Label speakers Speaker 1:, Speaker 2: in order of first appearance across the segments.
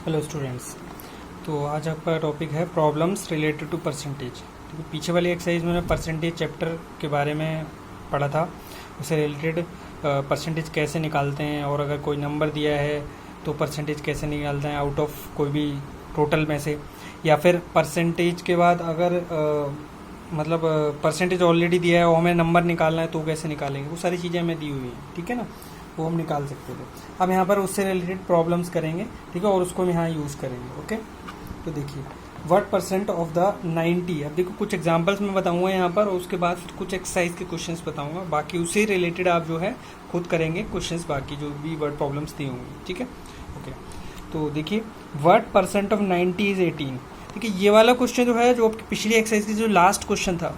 Speaker 1: Hello students. तो आज आपका टॉपिक है प्रॉब्लम्स रिलेटेड टू परसेंटेज। ठीक है, पीछे वाली एक्सरसाइज में परसेंटेज चैप्टर के बारे में पढ़ा था, उससे रिलेटेड परसेंटेज कैसे निकालते हैं और अगर कोई नंबर दिया है तो परसेंटेज कैसे निकालते हैं आउट ऑफ कोई भी टोटल में से, या फिर परसेंटेज के बाद अगर मतलब परसेंटेज ऑलरेडी दिया है और हमें नंबर निकालना है तो कैसे निकालेंगे, वो सारी चीज़ें हमें दी हुई हैं। ठीक है ना, वो हम निकाल सकते थे। अब यहाँ पर उससे रिलेटेड प्रॉब्लम्स करेंगे, ठीक है, और उसको हम यहाँ यूज़ करेंगे। ओके, तो देखिए व्हाट परसेंट ऑफ द 90। अब देखो कुछ एग्जांपल्स मैं बताऊंगा यहाँ पर, और उसके बाद फिर कुछ एक्सरसाइज के क्वेश्चंस बताऊंगा, बाकी उससे रिलेटेड आप जो है खुद करेंगे क्वेश्चंस, बाकी जो भी वर्ड प्रॉब्लम्स दी होंगी। ठीक है, ओके। तो देखिए व्हाट परसेंट ऑफ 90 इज 18। देखिए ये वाला क्वेश्चन जो है, जो आपकी पिछली एक्सरसाइज की जो लास्ट क्वेश्चन था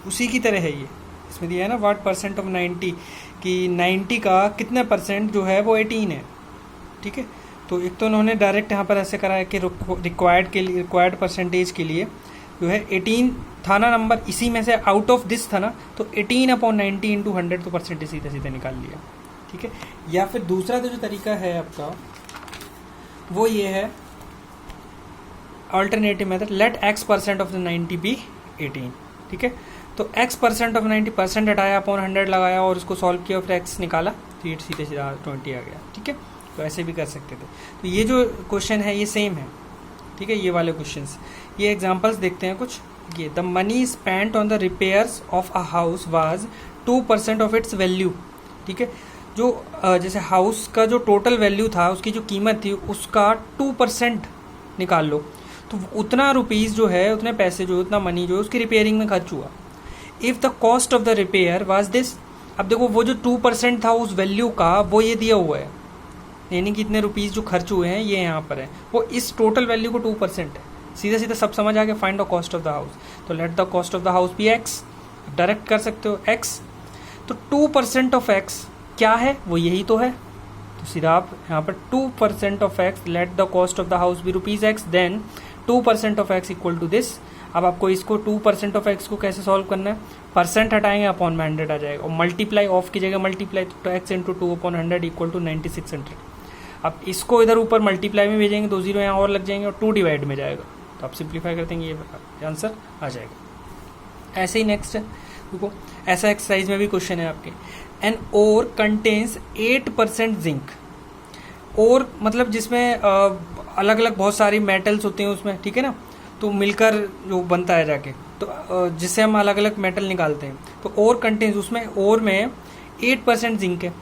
Speaker 1: उसी की तरह है। ये इसमें दिया है ना व्हाट परसेंट ऑफ 90, कि 90 का कितना परसेंट जो है वो 18 है। ठीक है, तो एक तो उन्होंने डायरेक्ट यहाँ पर ऐसे करा है कि रिक्वायर्ड परसेंटेज के लिए जो है 18 था ना नंबर, इसी में से आउट ऑफ दिस था ना, तो 18/90 इंटू 100 तो परसेंटेज सीधा सीधा निकाल लिया। ठीक है, या फिर दूसरा जो तरीका है आपका वो ये है alternative method, let x percent of the 90 be 18। ठीक है, तो x परसेंट ऑफ 90 परसेंट हटाया अपॉन 100 लगाया और उसको सॉल्व किया, फिर x निकाला तो ये सीधे सीधा 20 आ गया। ठीक है, तो ऐसे भी कर सकते थे। तो ये जो क्वेश्चन है ये सेम है। ठीक है, ये वाले क्वेश्चंस, ये एग्जांपल्स देखते हैं कुछ। ये the money spent on the repairs of a house was 2% of its value. ठीक है, जो जैसे हाउस का जो टोटल वैल्यू था, उसकी जो कीमत थी उसका 2% निकाल लो, तो उतना रुपीज़ जो है, उतने पैसे जो, उतना मनी जो उसकी रिपेयरिंग में खर्च हुआ। If the cost of the repair was this. अब देखो वो जो 2% था उस वैल्यू का, वो ये दिया हुआ है, यानी कि इतने रुपीज़ जो खर्च हुए हैं ये यहाँ पर है, वो इस टोटल वैल्यू को 2% है। सीधा सीधा सब समझ आ गया। Find the cost of the house, तो let the cost of the house be x. Direct कर सकते हो एक्स, तो 2% ऑफ एक्स क्या है, वो यही तो है। तो सीधा आप यहाँ पर 2% of x, let the cost of the house be ₹x, then 2% of x equal to this. अब आपको इसको 2% ऑफ एक्स को कैसे सॉल्व करना है, परसेंट हटाएंगे अपॉन में 100 आ जाएगा, और मल्टीप्लाई ऑफ की जगह मल्टीप्लाई, तो x इंटू 2/100 इक्वल टू 9600। अब इसको इधर ऊपर मल्टीप्लाई में भेजेंगे, 2 0 यहाँ और लग जाएंगे और 2 डिवाइड में जाएगा, तो आप सिंप्लीफाई करते हैं, ये आंसर आ जाएगा। ऐसे ही नेक्स्ट है, देखो ऐसा एक्सरसाइज में भी क्वेश्चन है आपके, एन ओर कंटेन्स 8% जिंक। और मतलब जिसमें अलग अलग बहुत सारी मेटल्स होते हैं उसमें, ठीक है ना, तो मिलकर जो बनता है जाके, तो जिससे हम अलग अलग मेटल निकालते हैं। तो ओर कंटेन्स, उसमें ओर में 8% जिंक है।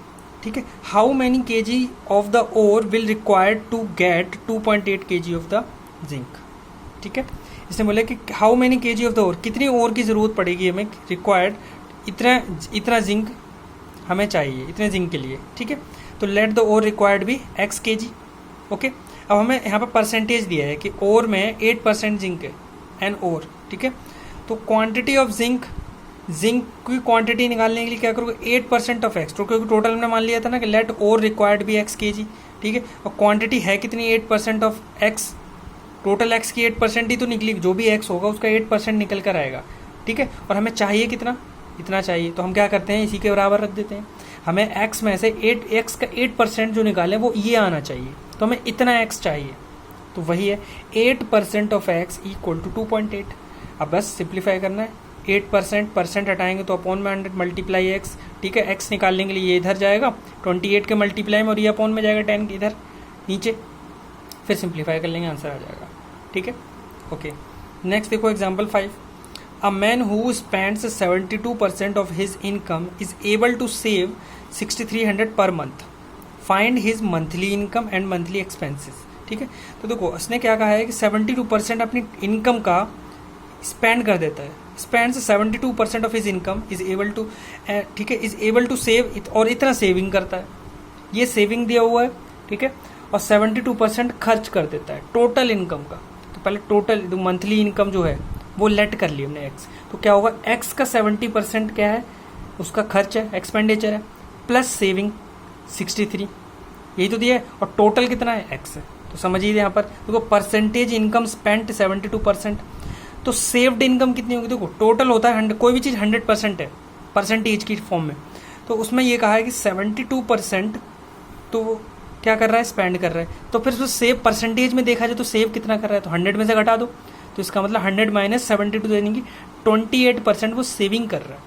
Speaker 1: ठीक है, how many kg of the ore will required to get 2.8 kg of the zinc. ठीक है, इसने बोला कि how many kg of the ore, कितनी ओर की ज़रूरत पड़ेगी हमें, रिक्वायर्ड इतना जिंक हमें चाहिए, इतने जिंक के लिए। ठीक है, तो लेट द ओर रिक्वायर्ड भी x kg। ओके, अब हमें यहाँ पर परसेंटेज दिया है कि ओर में 8% जिंक है, एन ओर। ठीक है, तो क्वांटिटी ऑफ जिंक की क्वांटिटी निकालने के लिए क्या करोगे, 8% ऑफ एक्स, तो क्योंकि टोटल हमने मान लिया था ना कि लेट ओर रिक्वायर्ड भी x kg। ठीक है, और क्वांटिटी है कितनी, 8% ऑफ एक्स, टोटल एक्स की 8% ही तो निकली, जो भी एक्स होगा उसका 8% निकल कर आएगा। ठीक है, और हमें चाहिए कितना, इतना चाहिए, तो हम क्या करते हैं, इसी के बराबर रख देते हैं। हमें x में से 8x का 8% जो निकालें वो ये आना चाहिए, तो हमें इतना x चाहिए, तो वही है 8% ऑफ x इक्वल टू 2.8। अब बस सिंप्लीफाई करना है, 8% हटाएंगे तो अपॉन में 100 मल्टीप्लाई x। ठीक है, x निकालने के लिए ये इधर जाएगा 28 के मल्टीप्लाई में, और ये अपॉन में जाएगा 10 इधर नीचे, फिर सिंप्लीफाई कर लेंगे, आंसर आ जाएगा। ठीक है, ओके। नेक्स्ट देखो example 5, a man who spends 72% of his income is able to save 6300 per month, find his monthly income and monthly expenses. ठीक है, तो देखो उसने क्या कहा है कि 72% अपनी इनकम का स्पेंड कर देता है, spends 72% of his income is able to, ठीक है, इज एबल टू सेव, और इतना सेविंग करता है, ये सेविंग दिया हुआ है। ठीक है, और 72% खर्च कर देता है टोटल इनकम का। तो पहले टोटल मंथली इनकम जो है वो लेट कर ली हमने x, तो क्या होगा, x का 70% क्या है, उसका खर्च है, एक्सपेंडिचर है, प्लस सेविंग 63, यही तो दिया है, और टोटल कितना है, x है। तो समझिए यहाँ पर देखो परसेंटेज इनकम स्पेंट 72%, तो सेव्ड इनकम कितनी होगी, देखो टोटल होता है 100, कोई भी चीज़ 100% है परसेंटेज की फॉर्म में, तो उसमें ये कहा है कि 72%, तो क्या कर रहा है, स्पेंड कर रहा है। तो फिर उसको सेव परसेंटेज में देखा जाए तो सेव कितना कर रहा है, तो 100 में से घटा दो, तो इसका मतलब 100 माइनस 72 देने की 28% वो सेविंग कर रहा है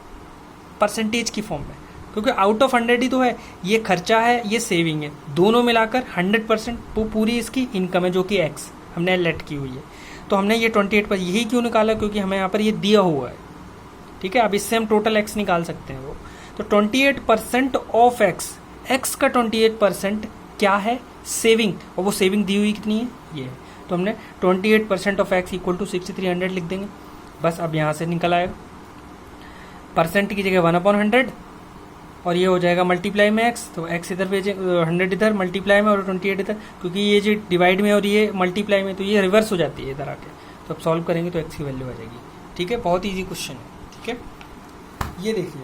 Speaker 1: परसेंटेज की फॉर्म में, क्योंकि आउट ऑफ 100 ही तो है, ये खर्चा है ये सेविंग है, दोनों मिलाकर 100% वो पूरी इसकी इनकम है जो कि एक्स हमने लेट की हुई है। तो हमने ये 28 यही क्यों निकाला, क्योंकि हमें यहाँ पर ये दिया हुआ है, ठीक है। अब इससे हम टोटल एक्स निकाल सकते हैं वो, तो 28% ऑफ एक्स, एक्स का 28% क्या है, सेविंग, और वो सेविंग दी हुई कितनी है, ये है। तो हमने 28% ऑफ एक्स इक्वल टू 6300 लिख देंगे, बस अब यहाँ से निकल आएगा परसेंट की जगह 1/100 और ये हो जाएगा मल्टीप्लाई में एक्स, तो एक्स इधर भेजे 100 इधर मल्टीप्लाई में और 28 इधर, क्योंकि ये जो डिवाइड में और ये मल्टीप्लाई में, तो ये रिवर्स हो जाती है इधर आके, तो अब सॉल्व करेंगे तो एक्स की वैल्यू आ जाएगी, ठीक है। बहुत ईजी क्वेश्चन है, ठीक है। ये देखिए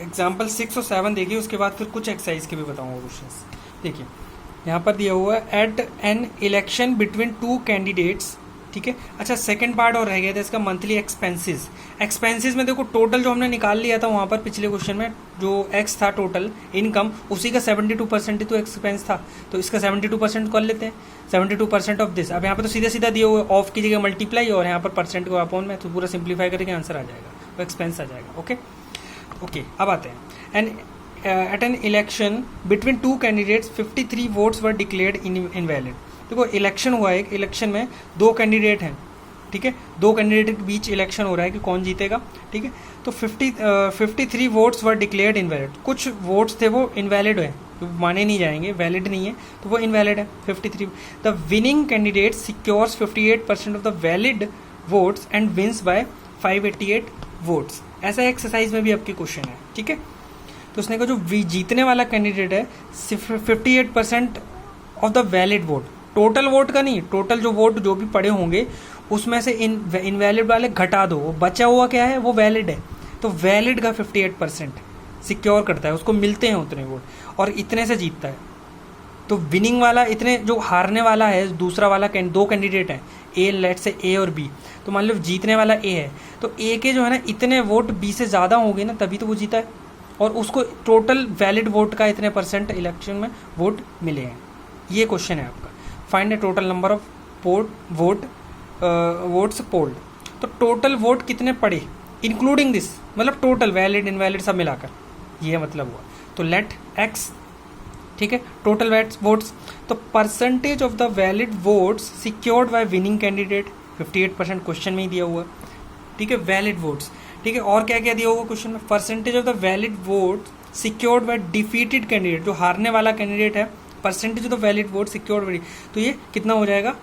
Speaker 1: एग्जाम्पल 6 और 7 देखिए, उसके बाद फिर कुछ एक्सरसाइज के भी बताऊंगा क्वेश्चन। देखिए यहाँ पर दिया हुआ है at an election between 2 candidates, ठीक है। अच्छा सेकंड पार्ट और रह गया था इसका, मंथली एक्सपेंसेस। एक्सपेंसेस में देखो टोटल जो हमने निकाल लिया था वहाँ पर पिछले क्वेश्चन में, जो एक्स था टोटल इनकम, उसी का 72% ही तो एक्सपेंस था, तो इसका 72% कर लेते हैं, 72% ऑफ दिस। अब यहाँ पर तो सीधा सीधा दिया हुआ है, ऑफ की जगह मल्टीप्लाई और यहाँ पर परसेंट को अपॉन में, तो पूरा सिंप्लीफाई करके आंसर आ जाएगा, वो एक्सपेंस आ जाएगा। ओके ओके, अब आते हैं and at an election between 2 candidates 53 votes were declared invalid. देखो इलेक्शन हुआ है, एक इलेक्शन में 2 कैंडिडेट हैं, ठीक है, 2 कैंडिडेट के बीच इलेक्शन हो रहा है कि कौन जीतेगा, ठीक है। तो 53 वोट्स वर डिक्लेयर्ड इनवैलिड, कुछ वोट्स थे वो इनवैलिड है, तो माने नहीं जाएंगे, वैलिड नहीं है, तो वो इनवैलिड है 53। The winning candidate secures 58% of the valid votes and wins by 588 votes. ऐसा एक्सरसाइज में भी आपके क्वेश्चन है, ठीक है। तो उसने कहा जो जीतने वाला कैंडिडेट है 58% of the valid vote, total vote का नहीं, टोटल जो वोट जो भी पड़े होंगे उसमें से इनवैलिड वाले घटा दो, वो बचा हुआ क्या है, वो वैलिड है। तो वैलिड का 58% सिक्योर करता है, उसको मिलते हैं उतने वोट और इतने से जीतता है। तो विनिंग वाला इतने, जो हारने वाला है दूसरा वाला 2 कैंडिडेट हैं, ए लेट से ए और बी, तो मान लो जीतने वाला ए है, तो ए के जो है ना इतने वोट बी से ज़्यादा होंगे ना, तभी तो वो जीता है, और उसको टोटल वैलिड वोट का इतने % इलेक्शन में वोट मिले हैं। ये क्वेश्चन है आपका, find the total number of votes polled. तो टोटल वोट कितने पड़े इंक्लूडिंग दिस, मतलब टोटल वैलिड इनवैलिड सब मिलाकर, ये मतलब हुआ। तो लेट एक्स, ठीक है, टोटल वोट्स, तो percentage of the valid votes secured by winning candidate 58% question में ही दिया हुआ, ठीक है, वैलिड वोट्स, ठीक है। और क्या क्या दिया होगा क्वेश्चन में, percentage of the valid vote secured by defeated candidate, जो हारने वाला कैंडिडेट है, percentage of the valid vote secured by, तो ये कितना हो जाएगा,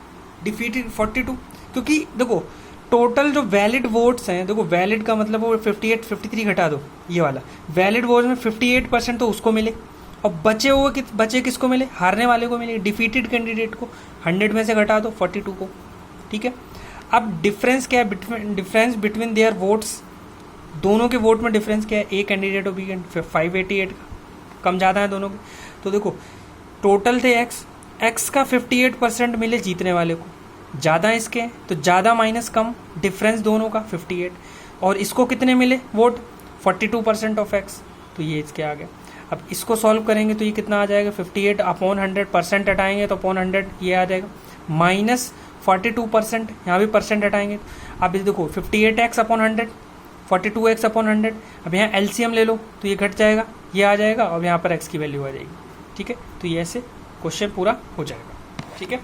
Speaker 1: डिफीटेड 42, क्योंकि देखो टोटल जो वैलिड वोट्स हैं, देखो वैलिड का मतलब वो 58 53 घटा दो ये वाला, वैलिड वोट्स में 58% तो उसको मिले, और बचे किसको मिले, हारने वाले को मिले, डिफीटेड कैंडिडेट को 100 में से घटा दो 42 को, ठीक है। अब डिफरेंस क्या है, डिफरेंस बिटवीन देयर वोट्स, दोनों के वोट में डिफरेंस क्या है, ए कैंडिडेट और बी कैंडिडेट, 588 कम ज़्यादा है दोनों के। तो देखो टोटल थे एक्स का 58% मिले जीतने वाले को, ज़्यादा इसके, तो ज़्यादा माइनस कम, डिफरेंस दोनों का 58, और इसको कितने मिले वोट 42% ऑफ एक्स, तो ये इसके आ गया। अब इसको सॉल्व करेंगे तो ये कितना आ जाएगा, 58 अपॉन 100, परसेंट हटाएंगे तो अपॉन 100 ये आ जाएगा, माइनस 42%, यहाँ भी परसेंट हटाएंगे। अब ये देखो 58x अपॉन 100, 42x अपॉन 100, अब यहाँ एलसीएम ले लो तो ये घट जाएगा, ये आ जाएगा, और यहाँ पर x की वैल्यू आ जाएगी, ठीक है। तो ये ऐसे क्वेश्चन पूरा हो जाएगा, ठीक है।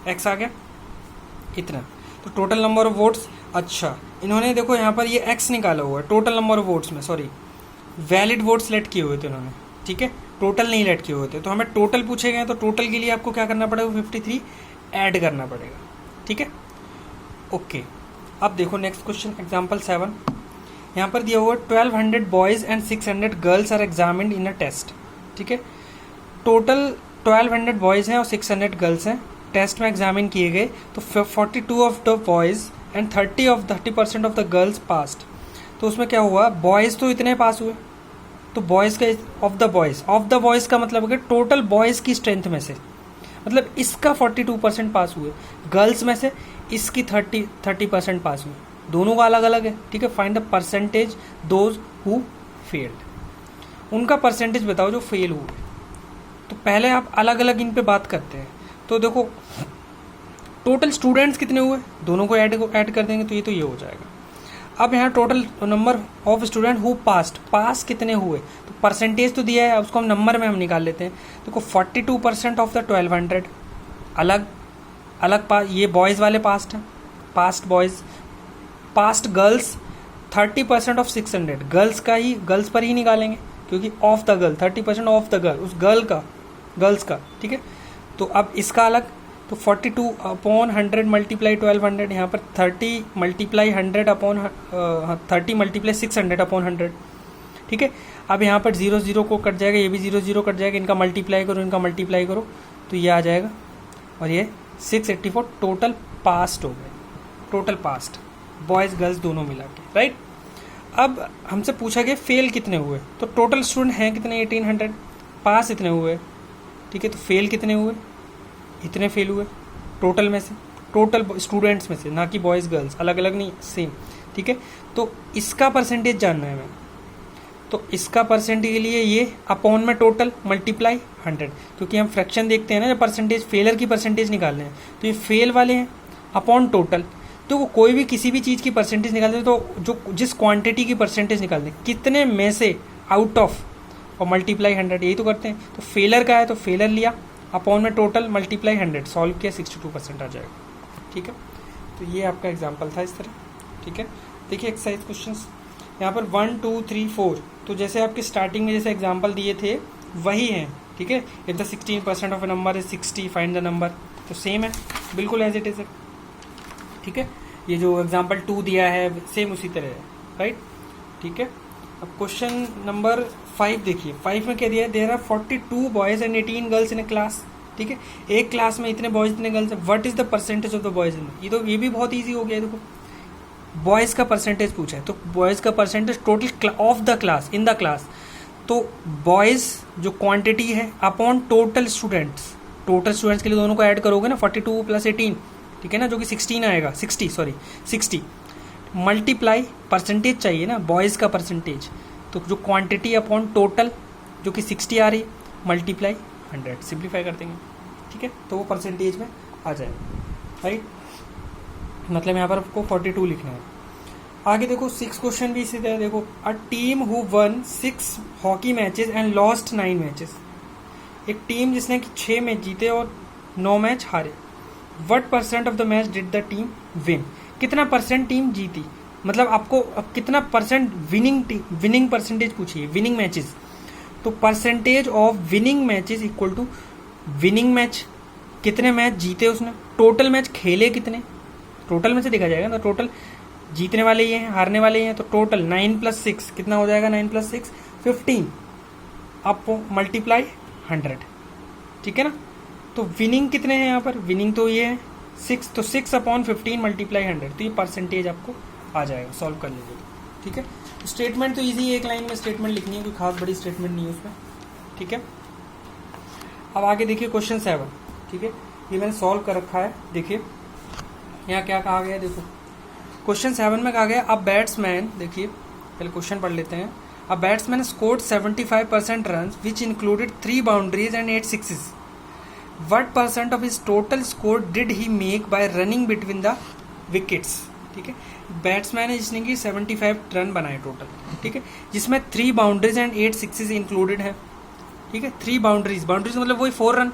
Speaker 1: x आ गया इतना, तो टोटल नंबर ऑफ वोट्स, अच्छा इन्होंने देखो यहाँ पर ये x निकाला हुआ है, टोटल नंबर ऑफ वोट्स में, सॉरी वैलिड वोट्स सेलेक्ट किए हुए थे उन्होंने, ठीक है, टोटल नहीं लेट किए हुए थे। तो हमें टोटल पूछे गए, तो टोटल के लिए आपको क्या करना पड़ेगा, 53 ऐड करना पड़ेगा, ठीक है, ओके। अब देखो नेक्स्ट क्वेश्चन एग्जांपल 7, यहाँ पर दिया हुआ 1200 boys and 600 girls are examined in a test, ठीक है। टोटल 1200 बॉयज़ हैं और 600 गर्ल्स हैं, टेस्ट में एग्जामिन किए गए, तो 42 of the boys and 30% of the girls passed. तो उसमें क्या हुआ, बॉयज़ तो इतने पास हुए, तो बॉयज़ का ऑफ द बॉयज़ का मतलब है टोटल बॉयज़ की स्ट्रेंथ में से, मतलब इसका 42% पास हुए, गर्ल्स में से इसकी 30% पास हुए, दोनों का अलग अलग है, ठीक है। Find the percentage those who failed, उनका परसेंटेज बताओ जो फेल हुए, तो पहले आप अलग अलग इन पे बात करते हैं। तो देखो टोटल स्टूडेंट्स कितने हुए, दोनों को ऐड कर देंगे तो ये हो जाएगा। अब यहाँ total number of student who पास कितने हुए, तो परसेंटेज तो दिया है, उसको हम नंबर में हम निकाल लेते हैं। देखो 42% ऑफ द 1200 अलग ये बॉयज़ वाले पास्ट हैं, past boys. Past girls 30% of 600 girls पर ही निकालेंगे, क्योंकि of the girl 30% of the girl, उस गर्ल्स का, ठीक है। तो अब इसका अलग, तो 42 अपॉन 100 मल्टीप्लाई 1200, यहाँ पर 30 मल्टीप्लाई 100 अपॉन 30 मल्टीप्लाई 600 अपॉन 100, ठीक है। अब यहाँ पर 0 0 को कट जाएगा, ये भी 0 0 कट जाएगा, इनका मल्टीप्लाई करो तो ये आ जाएगा, और ये 684 टोटल पास्ट हो गए, टोटल पास्ट बॉयज़ गर्ल्स दोनों मिला के, राइट। अब हमसे पूछा गया फेल कितने हुए, तो टोटल स्टूडेंट हैं कितने 1800, पास इतने हुए, ठीक है। तो फेल कितने हुए, इतने फेल हुए टोटल में से, टोटल स्टूडेंट्स में से, ना कि बॉयज़ गर्ल्स, अलग अलग नहीं, सेम, ठीक है। तो इसका परसेंटेज जानना है हमें, तो इसका परसेंटेज के लिए ये अपॉन में टोटल मल्टीप्लाई 100, क्योंकि हम फ्रैक्शन देखते हैं ना जब परसेंटेज, फेलर की परसेंटेज निकालने हैं, तो ये फेल वाले हैं अपॉन टोटल। तो वो कोई भी किसी भी चीज़ की परसेंटेज निकालते हैं तो जो जिस क्वांटिटी की परसेंटेज निकालते हैं, कितने में से आउट ऑफ, और मल्टीप्लाई 100, यही तो करते हैं। तो फेलर का है तो फेलर लिया, अपॉन में टोटल मल्टीप्लाई 100, सॉल्व किया 62% आ जाएगा, ठीक है। तो ये आपका एग्जाम्पल था इस तरह, ठीक है। देखिए एक्सरसाइज क्वेश्चंस यहाँ पर 1 2 3 4, तो जैसे आपके स्टार्टिंग में जैसे एग्जाम्पल दिए थे वही हैं, ठीक है। If the 16% of A number is 60 find the number, तो सेम है बिल्कुल एज इट इज है, ठीक है। ये जो एग्जाम्पल 2 दिया है सेम उसी तरह है, राइट, ठीक है। अब क्वेश्चन नंबर 5 देखिए, 5 में क्या दिया है, there are 42 boys and 18 girls in a class, ठीक है। एक क्लास में इतने बॉयज़ इतने गर्ल्स हैं, what is the percentage of the boys in, ये भी बहुत ईजी हो गया। देखो बॉयज़ का परसेंटेज पूछा है, तो बॉयज़ का percentage total of the class, in the class, तो बॉयज़ जो क्वांटिटी है अपॉन टोटल स्टूडेंट्स के लिए दोनों को ऐड करोगे ना, 42 + 18, ठीक है ना, जो कि 60 मल्टीप्लाई परसेंटेज चाहिए ना, बॉयज़ का परसेंटेज, तो जो क्वांटिटी अपॉन टोटल जो कि 60 आ रही, मल्टीप्लाई 100, सिंप्लीफाई कर देंगे, ठीक है। तो वो परसेंटेज में आ जाएगा, राइट। मतलब यहाँ पर आपको 42 लिखना है। आगे देखो 6 क्वेश्चन भी इसी तरह, देखो a team who won 6 hockey matches and lost 9 matches, एक टीम जिसने कि 6 मैच जीते और 9 मैच हारे, what % of the match did the team win, कितना % टीम जीती, मतलब आपको अब कितना % विनिंग परसेंटेज पूछिए, विनिंग मैचेस, तो percentage of winning matches equal to winning match, कितने मैच जीते उसने, टोटल मैच खेले कितने, टोटल में से देखा जाएगा ना, टोटल जीतने वाले ये हैं, हारने वाले ये हैं, तो टोटल 9 + 6 कितना हो जाएगा, 9 + 6 15, आप मल्टीप्लाई 100, ठीक है ना। तो विनिंग कितने हैं यहाँ पर, विनिंग तो ये है 6, तो 6 अपॉन 15 मल्टीप्लाई 100, तो ये परसेंटेज आपको आ जाएगा, सॉल्व कर लीजिए, ठीक है। तो स्टेटमेंट तो ईजी, एक लाइन में स्टेटमेंट लिखनी है, कोई खास बड़ी स्टेटमेंट नहीं है उसमें, ठीक है। अब आगे देखिए क्वेश्चन 7, ठीक है, ये मैंने सॉल्व कर रखा है। देखिए यहाँ क्या कहा गया, देखो क्वेश्चन 7 में कहा गया अ बैट्समैन, देखिए पहले क्वेश्चन पढ़ लेते हैं। A batsman scored 75% run which included 3 boundaries and 8 sixes, what % of his total score did he make bye running between the wickets, ठीक है। बैट्समैन है जिसने कि 75 रन बनाए टोटल, ठीक है, जिसमें 3 बाउंड्रीज एंड 8 सिक्सेस इंक्लूडेड है, ठीक है। 3 बाउंड्रीज मतलब वही 4 रन,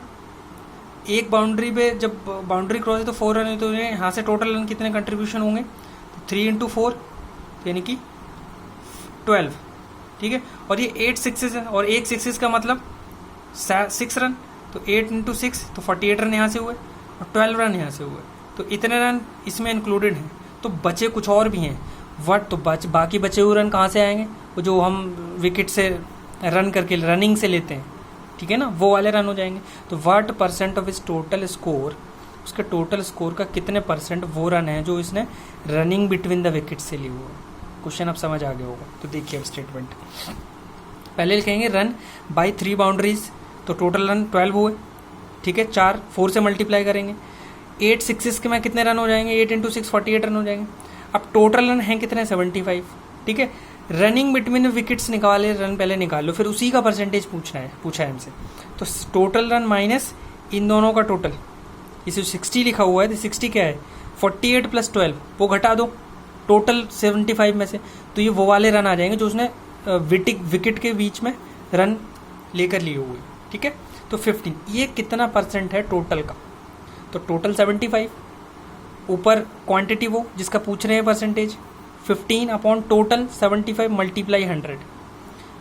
Speaker 1: एक बाउंड्री पे जब बाउंड्री क्रॉस है तो 4 रन है, तो यहाँ से टोटल रन कितने कंट्रीब्यूशन होंगे, तो 3 × 4 यानी कि 12, ठीक है। और ये 8 सिक्सेस है, और एक सिक्सेस का मतलब 6 रन, तो 8 × 6 तो 48 रन यहाँ से हुए, और 12 रन यहाँ से हुए, तो इतने रन इसमें इंक्लूडेड हैं। तो बचे कुछ और भी हैं, तो बाकी बचे हुए रन कहाँ से आएंगे, वो जो हम विकेट से रन करके रनिंग से लेते हैं, ठीक है ना, वो वाले रन हो जाएंगे। तो व्हाट % ऑफ इस टोटल स्कोर, उसके टोटल स्कोर का कितने % वो रन है जो इसने रनिंग बिटवीन द विकेट से लिए हुए। क्वेश्चन अब समझ आ गया होगा, तो देखिए अब स्टेटमेंट पहले लिखेंगे रन बाय 3 बाउंड्रीज, तो टोटल रन 12 हुए, ठीक है। 4 से मल्टीप्लाई करेंगे, 8 सिक्सेस के में कितने रन हो जाएंगे, 8 × 6 48 रन हो जाएंगे। अब टोटल रन हैं कितने, 75, ठीक है। रनिंग बिटवीन विकेट्स निकाले, रन पहले निकाल लो, फिर उसी का परसेंटेज पूछा है हमसे। तो टोटल रन माइनस इन दोनों का टोटल, इसे 60 लिखा हुआ है तो 60 क्या है 48 + 12, वो घटा दो टोटल 75 में से, तो ये वो वाले रन आ जाएंगे जो उसने विकेट के बीच में रन लेकर लिए हुए, ठीक है। तो 15 ये कितना परसेंट है टोटल का, तो टोटल 75, ऊपर क्वांटिटी वो जिसका पूछ रहे हैं परसेंटेज 15 अपॉन टोटल 75 मल्टीप्लाई 100,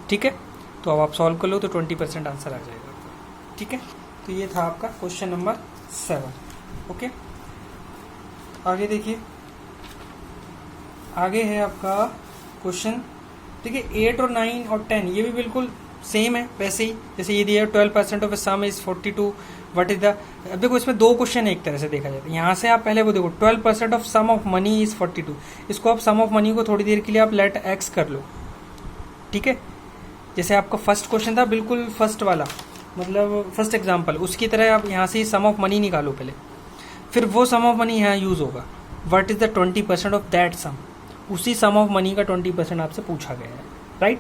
Speaker 1: ठीक है। तो अब आप सॉल्व कर लो तो 20% आंसर आ जाएगा, ठीक है। तो ये था आपका क्वेश्चन नंबर 7। ओके, आगे देखिए, आगे है आपका क्वेश्चन, देखिए 8 और 9 और 10 ये भी बिल्कुल सेम है वैसे ही, जैसे ये दिया 12% of A some is 42, what is the, अब देखो इसमें दो क्वेश्चन एक तरह से देखा जाता है। यहाँ से आप पहले वो देखो 12% of sum of money is 42, इसको आप सम ऑफ मनी को थोड़ी देर के लिए आप लेट एक्स कर लो, ठीक है। जैसे आपका फर्स्ट क्वेश्चन था बिल्कुल फर्स्ट वाला, मतलब फर्स्ट एग्जाम्पल, उसकी तरह आप यहाँ से सम ऑफ मनी निकालो पहले, फिर वो सम ऑफ मनी यहाँ यूज़ होगा, what is the 20% of that sum, उसी सम ऑफ मनी का 20% आपसे पूछा गया है, राइट।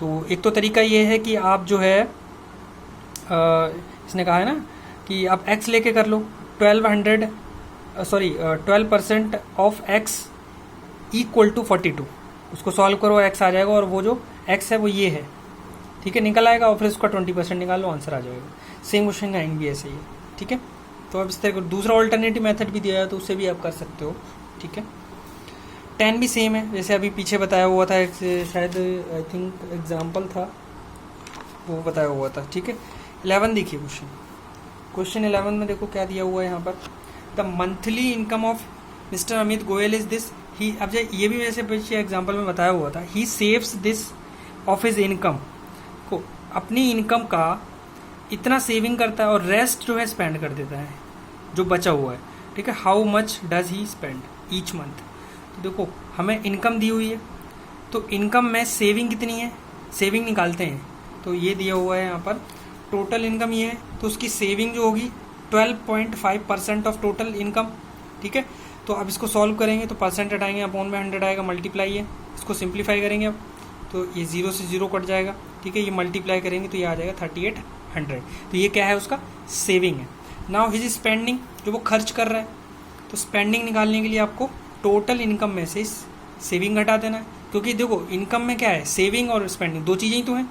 Speaker 1: तो एक तो तरीका ये है कि आप जो है इसने कहा है ना कि आप x लेके कर लो, 12% ऑफ x इक्वल टू 42, उसको सॉल्व करो x आ जाएगा, और वो जो x है वो ये है, ठीक है, निकल आएगा, और फिर उसका 20% निकालो, आंसर आ जाएगा। सेम क्वेश्चन 9 भी ऐसे ही है, ठीक है। तो अब इस तरह दूसरा ऑल्टरनेटिव मेथड भी दिया है तो उससे भी आप कर सकते हो, ठीक है। 10 भी सेम है, जैसे अभी पीछे बताया हुआ था, शायद आई थिंक एग्जाम्पल था वो बताया हुआ था, ठीक है। 11 देखिए क्वेश्चन 11 में देखो क्या दिया हुआ है यहाँ पर, the monthly income of mister Amit Goyal is this, ही, अब ये भी वैसे पीछे एग्जाम्पल में बताया हुआ था, ही saves this of his income, को अपनी इनकम का इतना सेविंग करता है और रेस्ट जो है स्पेंड कर देता है जो बचा हुआ है, ठीक है। How much does he spend each month, तो देखो हमें इनकम दी हुई है, तो इनकम में सेविंग कितनी है, सेविंग निकालते हैं, तो ये दिया हुआ है यहाँ पर टोटल इनकम ये है, तो उसकी सेविंग जो होगी 12.5% ऑफ टोटल इनकम, ठीक है। तो अब इसको सॉल्व करेंगे तो परसेंट हटाएंगे, अपॉन में 100 आएगा, मल्टीप्लाई है, इसको सिंप्लीफाई करेंगे अब, तो ये 0 से 0 कट जाएगा, ठीक है। ये मल्टीप्लाई करेंगे तो ये आ जाएगा 3800, तो ये क्या है उसका सेविंग है। नाउ हिज स्पेंडिंग, जो वो खर्च कर रहा है, तो स्पेंडिंग निकालने के लिए आपको टोटल इनकम में से सेविंग घटा देना है, क्योंकि देखो इनकम में क्या है, सेविंग और स्पेंडिंग दो चीज़ें ही तो हैं,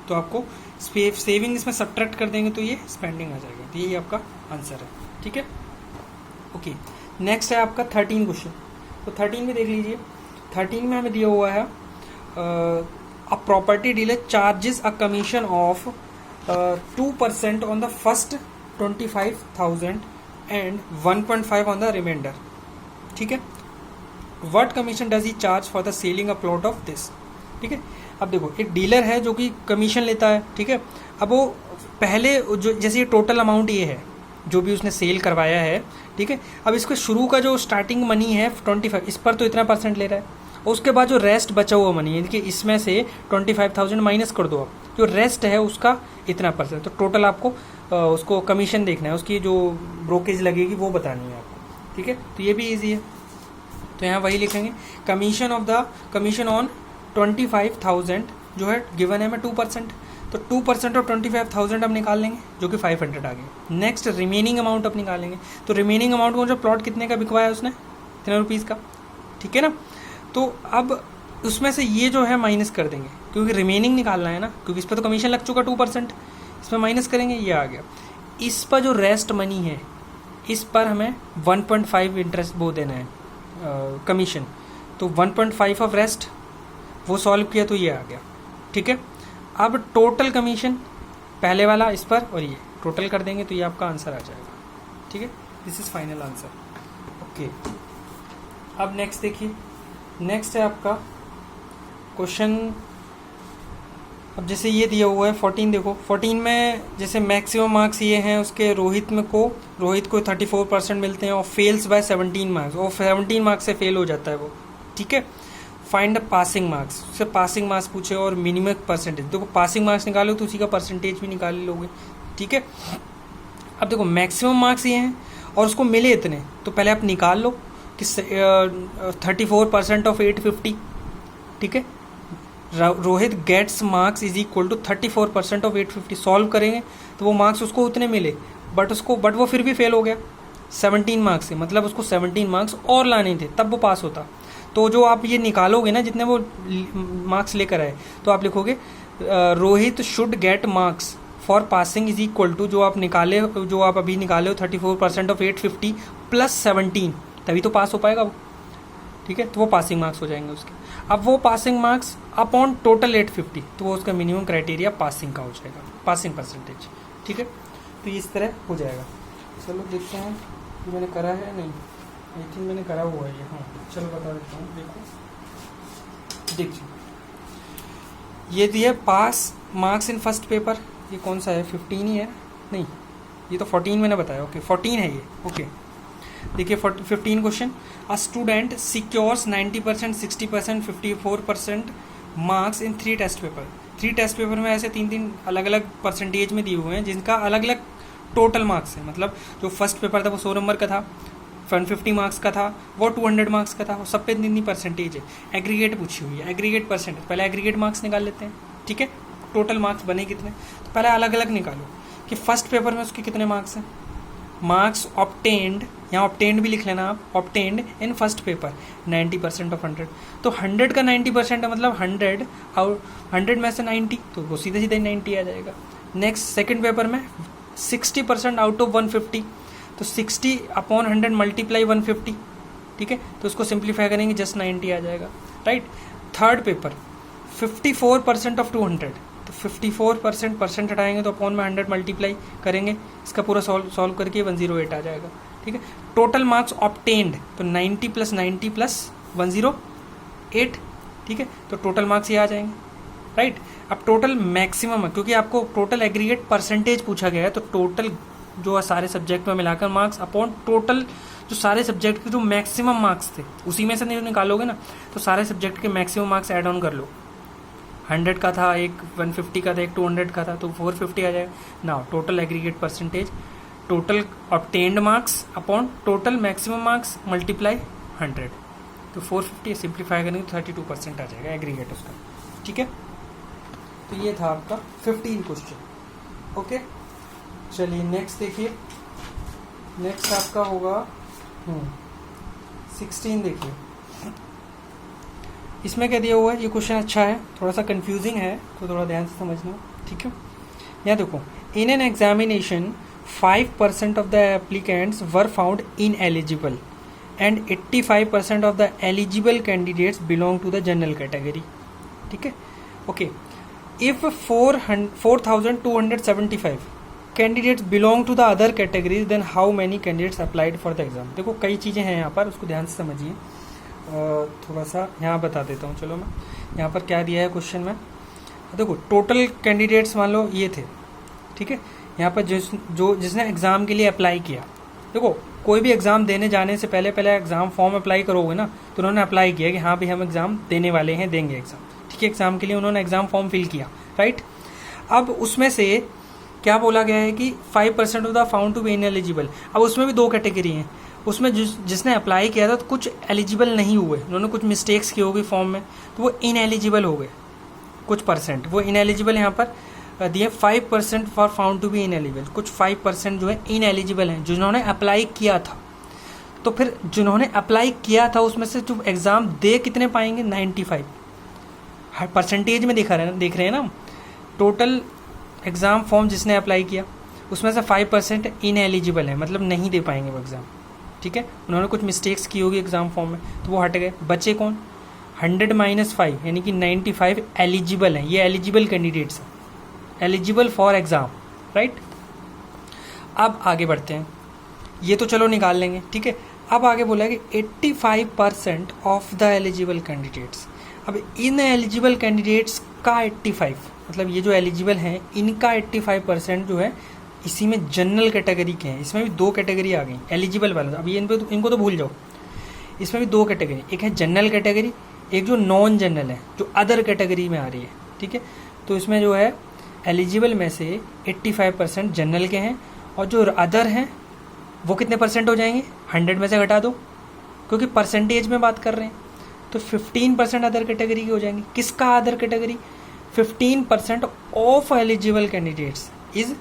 Speaker 1: तो आपको सेविंग इसमें सब्ट्रैक्ट कर देंगे तो ये स्पेंडिंग आ जाएगा, तो यही आपका आंसर है, ठीक है। ओके, नेक्स्ट है आपका 13 क्वेश्चन, तो 13 में देख लीजिए, 13 में हमें दिया हुआ है a property dealer charges a commission of 2% on the first 25,000 and 1.5 on the remainder, ठीक है। What commission does he charge for the selling a plot of this, ठीक है। अब देखो एक डीलर है जो कि कमीशन लेता है, ठीक है। अब वो पहले जो जैसे ये टोटल अमाउंट ये है जो भी उसने सेल करवाया है, ठीक है। अब इसका शुरू का जो स्टार्टिंग मनी है 25, इस पर तो इतना % ले रहा है, और उसके बाद जो रेस्ट बचा हुआ मनी है, देखिए इसमें से 25,000 माइनस कर दो आप, जो रेस्ट है उसका इतना %, तो टोटल आपको उसको कमीशन देखना है, उसकी जो ब्रोकेज लगेगी वो बतानी है आपको, ठीक है। तो ये भी ईजी है, तो यहाँ वही लिखेंगे, कमीशन ऑन 25,000 जो है गिवन है में 2%, तो 2% ऑफ 25,000 अब निकाल लेंगे जो कि 500 आ गया। नेक्स्ट रिमेनिंग अमाउंट अब निकालेंगे, तो रिमेनिंग अमाउंट को जो प्लॉट कितने का बिकवाया उसने, इतने रुपीज़ का, ठीक है ना। तो अब उसमें से ये जो है माइनस कर देंगे, क्योंकि रिमेनिंग निकालना है ना, क्योंकि इस पर तो कमीशन लग चुका 2%, इसमें माइनस करेंगे, ये आ गया। इस पर जो रेस्ट मनी है इस पर हमें 1.5 इंटरेस्ट वो देना है कमीशन, तो 1.5 ऑफ रेस्ट वो सॉल्व किया तो ये आ गया, ठीक है। अब टोटल कमीशन पहले वाला इस पर और ये टोटल कर देंगे तो ये आपका आंसर आ जाएगा, ठीक है। This is final answer, okay. अब नेक्स्ट देखिए, नेक्स्ट है आपका क्वेश्चन, अब जैसे ये दिया हुआ है 14, देखो 14 में जैसे मैक्सिमम मार्क्स ये हैं उसके, रोहित को 34% मिलते हैं और फेल्स बाय 17 मार्क्स, और 17 मार्क्स से फेल हो जाता है वो, ठीक है। फाइंड द पासिंग मार्क्स, उससे पासिंग मार्क्स पूछे और मिनिमम परसेंटेज, देखो पासिंग मार्क्स निकालो तो उसी का परसेंटेज भी निकाल लोगे, ठीक है। अब देखो मैक्सिमम मार्क्स ये हैं और उसको मिले इतने, तो पहले आप निकाल लो कि 34% ऑफ 850, ठीक है। Rohit gets marks is equal to 34% of 850, solve करेंगे तो वो मार्क्स उसको उतने मिले, बट वो फिर भी फेल हो गया 17 मार्क्स से, मतलब उसको 17 मार्क्स और लाने थे तब वो पास होता। तो जो आप ये निकालोगे ना जितने वो मार्क्स लेकर आए, तो आप लिखोगे Rohit should get marks for passing is equal to जो आप अभी निकाले हो 34% ऑफ 850 प्लस 17, तभी तो पास हो पाएगा वो, ठीक है। तो वो पासिंग मार्क्स हो जाएंगे उसके। अब वो पासिंग मार्क्स अपॉन टोटल 850, तो वो उसका मिनिमम क्राइटेरिया पासिंग का हो जाएगा, पासिंग परसेंटेज, ठीक है। तो इस तरह हो जाएगा। चलो देखते हैं कि मैंने करा है नहीं, आई थिंक मैंने करा हुआ है ये, हाँ चलो बता देता हूँ। देखिए ये दिए pass marks in first paper, ये कौन सा है 15 ही है, नहीं ये तो 14 मैंने बताया, ओके 14 है ये, ओके। देखिए 15 question, a student secures 90%, 60%, 54% marks in 3 test paper. 3 test paper में ऐसे 3 अलग अलग परसेंटेज में दिए हुए हैं जिनका अलग अलग टोटल मार्क्स है। मतलब जो फर्स्ट पेपर था वो 100 नंबर का था, 150 मार्क्स का था, वो 200 मार्क्स का था, वो सब पे इतनी परसेंटेज है। एग्रीगेट पूछी हुई है, एग्रीगेट परसेंटेज, पहले एग्रीगेट मार्क्स निकाल लेते हैं, ठीक है। टोटल मार्क्स बने कितने, तो पहले अलग अलग निकालो कि फर्स्ट पेपर में उसके कितने मार्क्स हैं। मार्क्स ऑब्टेन्ड, यहाँ ऑब्टेन्ड भी लिख लेना आप, obtained in first paper 90% of 100, तो 100 का 90% है, मतलब 100 में से 90, तो वो सीधे सीधे 90 आ जाएगा। नेक्स्ट सेकंड पेपर में 60% आउट ऑफ 150, तो 60 अपॉन 100 मल्टीप्लाई 150, ठीक है, तो उसको सिंप्लीफाई करेंगे जस्ट 90 आ जाएगा, राइट। थर्ड पेपर 54% ऑफ 200, तो 54% हटाएंगे तो अपॉन में 100 मल्टीप्लाई करेंगे, इसका पूरा सॉल्व करके 108 आ जाएगा, ठीक है। टोटल मार्क्स ऑब्टेन्ड, तो 90 + 90 + 108, ठीक है, तो टोटल मार्क्स ये आ जाएंगे, राइट। अब टोटल मैक्सिमम है, क्योंकि आपको टोटल एग्रीगेट परसेंटेज पूछा गया है, तो टोटल जो सारे सब्जेक्ट में मिलाकर मार्क्स अपॉन टोटल जो सारे सब्जेक्ट के जो मैक्सिमम मार्क्स थे उसी में से नहीं निकालोगे ना, तो सारे सब्जेक्ट के मैक्सिमम मार्क्स ऐड ऑन कर लो। 100 का था, एक 150 का था, एक 200 का था, तो 450 आ जाएगा ना। Total aggregate percentage, total obtained marks upon total maximum marks multiply 100, तो 450 सिंप्लीफाई करेंगे तो 32% आ जाएगा एग्रीगेट उसका, ठीक है। तो ये था आपका 15 क्वेश्चन, ओके। चलिए नेक्स्ट देखिए, नेक्स्ट आपका होगा 16। देखिए इसमें क्या दिया हुआ है, ये क्वेश्चन अच्छा है, थोड़ा सा कंफ्यूजिंग है, तो थोड़ा ध्यान से समझना, ठीक है। यहाँ देखो, in an examination 5% of the applicants were found ineligible and 85% of the eligible candidates belong to the general category, ठीक है, okay. If 4275 candidates belong to the other categories, then how many candidates applied for the exam. देखो कई चीज़ें हैं यहाँ पर, उसको ध्यान से समझिए। थोड़ा सा यहाँ बता देता हूँ, चलो मैं यहाँ पर क्या दिया है क्वेश्चन में। देखो टोटल कैंडिडेट्स मान लो ये थे, ठीक है। यहाँ पर जिसने एग्ज़ाम के लिए अप्लाई किया, देखो कोई भी एग्ज़ाम देने जाने से पहले एग्ज़ाम फॉर्म अप्लाई करोगे ना, तो उन्होंने अप्लाई किया कि हाँ भाई हम एग्ज़ाम देने वाले हैं, देंगे एग्ज़ाम, ठीक है। एग्ज़ाम के लिए उन्होंने एग्ज़ाम फॉर्म फिल किया, राइट। अब उसमें से क्या बोला गया है कि 5% of the found to be ineligible. अब उसमें भी 2 कैटेगरी हैं, उसमें जिसने अप्लाई किया था तो कुछ एलिजिबल नहीं हुए, उन्होंने कुछ मिस्टेक्स की होगी फॉर्म में, तो वो इनएलिजिबल हो गए, कुछ परसेंट वो इनएलिजिबल यहाँ पर दिए। 5% for found to be ineligible, कुछ 5% जो है इनएलिजिबल हैं जिन्होंने अप्लाई किया था। तो फिर जिन्होंने अप्लाई किया था उसमें से जो एग्ज़ाम दे कितने पाएंगे, 95 परसेंटेज में देख रहे हैं ना। टोटल एग्ज़ाम फॉर्म जिसने अप्लाई किया उसमें से 5% इनएलिजिबल है, मतलब नहीं दे पाएंगे वो एग्ज़ाम, ठीक है। उन्होंने कुछ मिस्टेक्स की होगी एग्ज़ाम फॉर्म में, तो वो हट गए। बचे कौन, 100 - 5 यानी कि 95 एलिजिबल हैं, ये एलिजिबल कैंडिडेट्स हैं, एलिजिबल फॉर एग्ज़ाम, राइट। अब आगे बढ़ते हैं, ये तो चलो निकाल लेंगे, ठीक है। अब आगे बोला है कि 85% ऑफ द एलिजिबल कैंडिडेट्स। अब इन एलिजिबल कैंडिडेट्स का 85, मतलब ये जो एलिजिबल हैं इनका 85% जो है इसी में जनरल कैटेगरी के हैं। इसमें भी 2 कैटेगरी आ गई एलिजिबल वाले, अब ये इनको तो भूल जाओ। इसमें भी 2 कैटेगरी, एक है जनरल कैटेगरी, एक जो नॉन जनरल है, जो अदर कैटेगरी में आ रही है, ठीक है। तो इसमें जो है एलिजिबल में से 85% जनरल के हैं, और जो अदर हैं वो कितने परसेंट हो जाएंगे, 100 में से घटा दो, क्योंकि परसेंटेज में बात कर रहे हैं। तो 15% अदर कैटेगरी की हो जाएंगी। किसका other category? 15% of eligible candidates is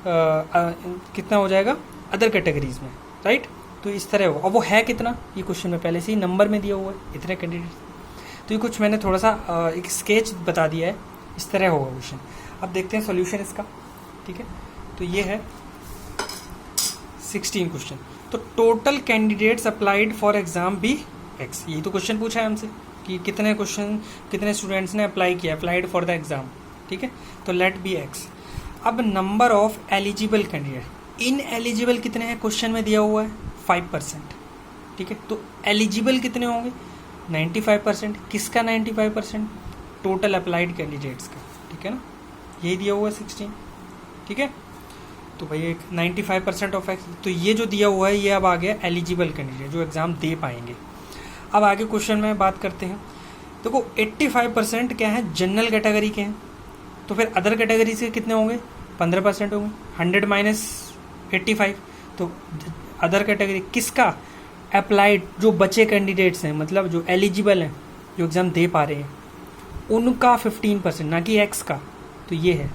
Speaker 1: कितना हो जाएगा अदर कैटेगरीज में, राइट। तो इस तरह होगा। अब वो है कितना, ये क्वेश्चन में पहले से ही नंबर में दिया हुआ है, इतने कैंडिडेट। तो ये कुछ मैंने थोड़ा सा एक स्केच बता दिया है, इस तरह होगा क्वेश्चन। अब देखते हैं सॉल्यूशन इसका, ठीक है। तो ये है 16 क्वेश्चन। तो total candidates applied for exam be x, यही तो क्वेश्चन पूछा है हमसे कि कितने स्टूडेंट्स ने अप्लाई किया, अप्लाइड फॉर द एग्जाम, ठीक है। तो लेट बी एक्स। अब number of eligible candidate, in eligible कितने हैं क्वेश्चन में दिया हुआ है 5%, ठीक है। तो एलिजिबल कितने होंगे 95%। किसका 95%? टोटल अप्लाइड कैंडिडेट्स का, ठीक है ना, यही दिया हुआ है 16, ठीक है। तो भाई 95% ऑफ एक्स, तो ये जो दिया हुआ है ये अब आ गया एलिजिबल कैंडिडेट जो एग्ज़ाम दे पाएंगे। अब आगे क्वेश्चन में बात करते हैं। देखो 85% क्या है जनरल कैटेगरी के हैं, तो फिर अदर कैटेगरी से कितने होंगे 15% होंगे। 100 माइनस 85, तो अदर कैटेगरी किसका? अप्लाइड, जो बचे कैंडिडेट्स हैं, मतलब जो एलिजिबल हैं, जो एग्ज़ाम दे पा रहे हैं, उनका 15%, ना कि एक्स का। तो ये है,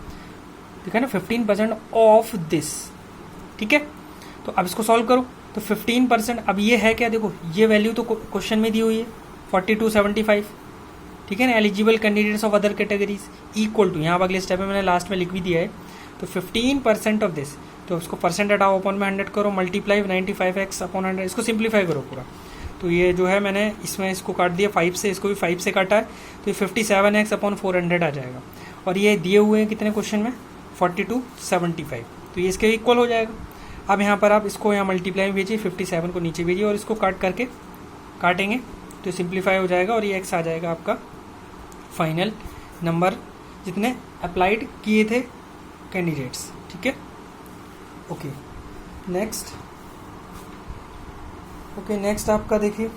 Speaker 1: ठीक है ना, 15% ऑफ दिस, ठीक है। तो अब इसको सॉल्व करो, तो 15%, अब ये है क्या, देखो ये वैल्यू तो क्वेश्चन में दी हुई है 4275, ठीक है ना। Eligible candidates of other categories equal to, यहाँ पर अगले स्टेप में मैंने लास्ट में लिख भी दिया है, तो 15% ऑफ दिस, तो उसको परसेंट हटाओ, अपॉन में 100 करो, मल्टीप्लाई 95x अपॉन 100, इसको सिंप्लीफाई करो पूरा। तो ये जो है मैंने इसमें इसको काट दिया 5 से, इसको भी 5 से काटा है, तो ये 57x अपॉन 400 आ जाएगा। और ये दिए हुए हैं कितने क्वेश्चन में 4275, तो ये इसके इक्वल हो जाएगा। अब यहाँ पर आप इसको यहाँ मल्टीप्लाई में भेजिए, 57 को नीचे भेजिए और इसको काटेंगे तो सिंप्लीफाई हो जाएगा और ये x आ जाएगा आपका फाइनल नंबर जितने अप्लाइड किए थे कैंडिडेट्स, ठीक है। ओके नेक्स्ट आपका देखिए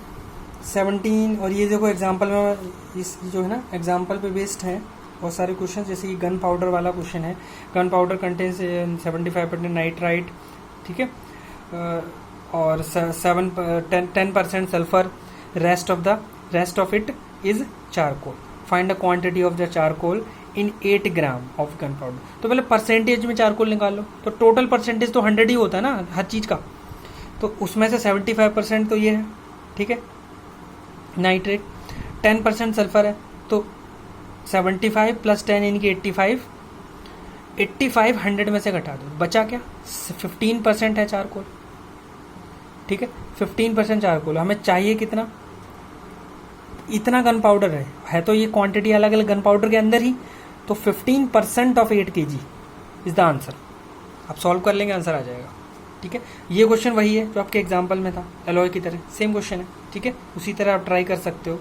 Speaker 1: 17, और ये देखो एग्जांपल में इस जो है ना एग्जांपल पे बेस्ड है बहुत सारे क्वेश्चन, जैसे कि गन पाउडर वाला क्वेश्चन है। गन पाउडर कंटेन्स 75% नाइट्राइट, ठीक है, और 10% sulphur, rest of it is charcoal. Find the quantity of the charcoal in 8 gram of gun powder. तो पहले परसेंटेज में चारकोल निकाल लो, तो टोटल परसेंटेज तो 100 ही होता है ना हर चीज़ का, तो उसमें से 75% तो ये है, ठीक है, नाइट्रेट। 10% सल्फर है, तो 75 प्लस 10 इनकी 85 100 में से घटा दो, बचा क्या 15% है चारकोल, ठीक है। 15% चारकोल, हमें चाहिए कितना, इतना गन पाउडर है तो ये क्वांटिटी अलग अलग गन पाउडर के अंदर ही, तो 15% of 8 kg is the answer. आप सॉल्व कर लेंगे, आंसर आ जाएगा, ठीक है। ये क्वेश्चन वही है जो आपके एग्जाम्पल में था, एलॉय की तरह सेम क्वेश्चन है, ठीक है। उसी तरह आप ट्राई कर सकते हो,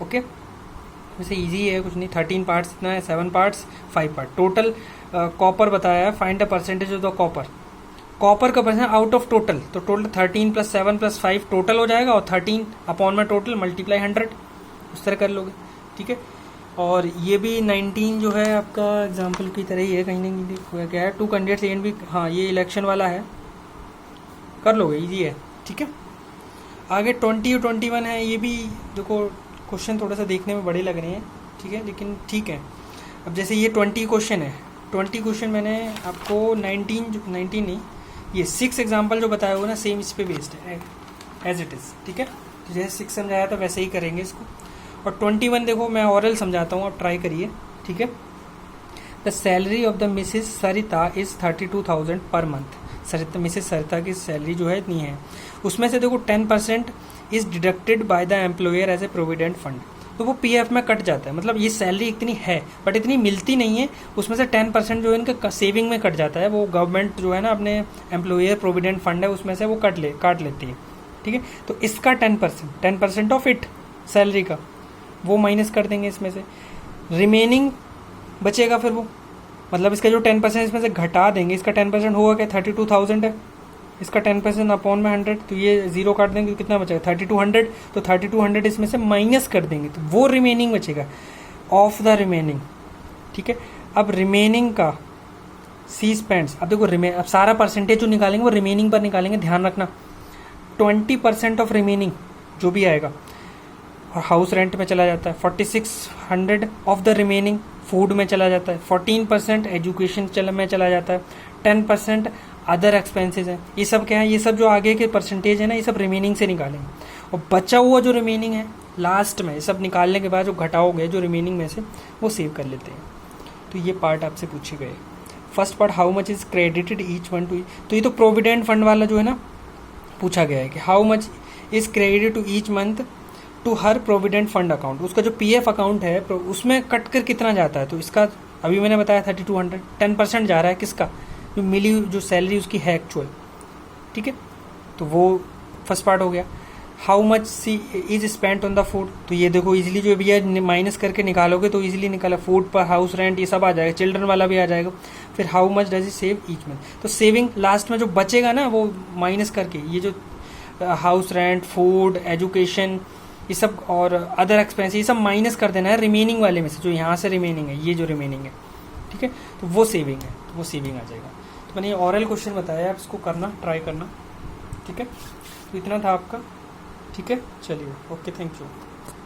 Speaker 1: ओके। वैसे इजी है, कुछ नहीं, 13 पार्ट्स इतना है, 7 पार्ट्स 5 पार्ट टोटल। कॉपर बताया है, find the percentage of the copper का परसेंट आउट ऑफ टोटल, तो टोटल 13 + 7 + 5 टोटल हो जाएगा, और 13 अपॉन में टोटल मल्टीप्लाई 100, उस तरह कर लोगे, ठीक है। और ये भी 19 जो है आपका एग्जाम्पल की तरह ही है, कहीं ना कहीं क्या है 2 कैंडिडेट्स ए एंड बी, हाँ ये इलेक्शन वाला है, कर लोगे, इजी है, ठीक है। आगे 20 और 21 है, ये भी देखो क्वेश्चन थोड़ा सा देखने में बड़े लग रहे हैं, ठीक है, लेकिन ठीक है। अब जैसे ये 20 क्वेश्चन है, 20 क्वेश्चन मैंने आपको 19 नहीं, ये 6 एग्जाम्पल जो बताया हुआ ना सेम इस पे बेस्ड है एज इट इज़, ठीक है। तो जैसे 6 समझाया था वैसे ही करेंगे इसको। और 21 देखो मैं ऑरल समझाता हूँ, आप ट्राई करिए, ठीक है। The salary of the Mrs Sarita is 32,000 per month. Mrs सरिता की सैलरी जो है इतनी है, उसमें से देखो 10% is deducted by the employer as a provident fund, तो वो पीएफ में कट जाता है। मतलब ये सैलरी इतनी है बट इतनी मिलती नहीं है, उसमें से 10% जो है इनका सेविंग में कट जाता है, वो गवर्नमेंट जो है ना अपने एम्प्लॉयर प्रोविडेंट फंड है उसमें से वो काट लेती है, ठीक है। तो इसका 10% ऑफ इट सैलरी का वो माइनस कर देंगे इसमें से, रिमेनिंग बचेगा फिर वो, मतलब इसका जो 10% इसमें से घटा देंगे, इसका 10% होगा क्या 32,000 है, इसका 10% अपॉन में 100, तो ये 0 काट देंगे तो कितना बचेगा 3200, तो 3200 इसमें से माइनस कर देंगे तो वो रिमेनिंग बचेगा ऑफ द रिमेनिंग, ठीक है। अब रिमेनिंग का सी स्पेंड्स, अब देखो अब सारा परसेंटेज जो निकालेंगे वो रिमेनिंग पर निकालेंगे, ध्यान रखना 20% ऑफ रिमेनिंग जो भी आएगा, हाउस रेंट में चला जाता है, 4600 ऑफ द रिमेनिंग फूड में चला जाता है, 14% एजुकेशन में चला जाता है, 10% अदर एक्सपेंसेस हैं। ये सब क्या है, ये सब जो आगे के परसेंटेज है ना, ये सब रिमेनिंग से निकालेंगे, और बचा हुआ जो रिमेनिंग है लास्ट में, ये सब निकालने के बाद जो घटाओगे जो रिमेनिंग में से, वो सेव कर लेते हैं। तो ये पार्ट आपसे पूछे गए। First part, how much is credited each one two, तो ये तो प्रोविडेंट फंड वाला जो है ना पूछा गया है कि how much is credited to each month to her provident fund account. उसका जो पीएफ अकाउंट है उसमें कट कर कितना जाता है, तो इसका अभी मैंने बताया 3200, 10% जा रहा है किसका, जो मिली जो सैलरी उसकी है एक्चुअल, ठीक है। तो वो फर्स्ट पार्ट हो गया। How much see is spent on the food, तो ये देखो इजीली जो भैया माइनस करके निकालोगे तो इजीली निकाला, फूड पर हाउस रेंट ये सब आ जाएगा, चिल्ड्रन वाला भी आ जाएगा। फिर how much does is save each month, तो सेविंग लास्ट में जो बचेगा ना वो माइनस करके, ये जो हाउस रेंट, फूड, एजुकेशन, ये सब और अदर एक्सपेंस, ये सब माइनस कर देना है रिमेनिंग वाले में से, जो यहाँ से रिमेनिंग है, ये जो रिमेनिंग है, ठीक है, तो वो सेविंग है, तो वो सेविंग आ जाएगा। तो मैंने ये ऑरल क्वेश्चन बताया, आप इसको करना, ट्राई करना, ठीक है। तो इतना था आपका, ठीक है, चलिए, ओके, थैंक यू।